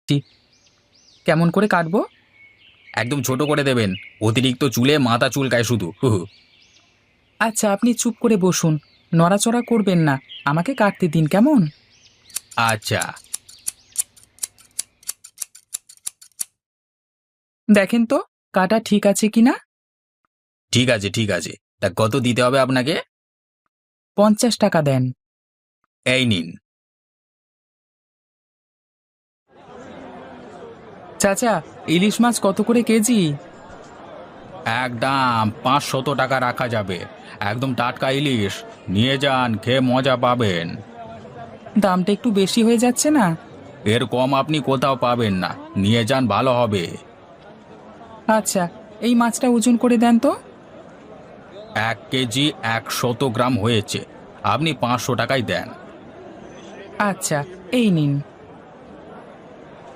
ঠিক। কেমন করে কাটবো? একদম ছোট করে দেবেন। অতিরিক্ত চুলে মাথা চুলকায় শুধু। হু হু। আচ্ছা, আপনি চুপ করে বসুন। নড়াচড়া করবেন না। আমাকে কাটতে দিন, কেমন? আচ্ছা। দেখেন তো কাটা ঠিক আছে কিনা। ঠিক আছে, ঠিক আছে। তা কত দিতে হবে আপনাকে? 50 টাকা দেন। এই নিন। চাচা, ইলিশ মাছ কত করে কেজি? একদম 500 টাকা রাখা যাবে। একদম টাটকা ইলিশ। নিয়ে যান, খেয়ে মজা পাবেন। দামটা একটু বেশি হয়ে যাচ্ছে না? এর কম আপনি কোথাও পাবেন না। নিয়ে যান, ভালো হবে। আচ্ছা, এই মাছটা ওজন করে দেন তো। 1 কেজি 100 গ্রাম হয়েছে। আপনি 500 টাকাই দেন। আচ্ছা, এই নিন।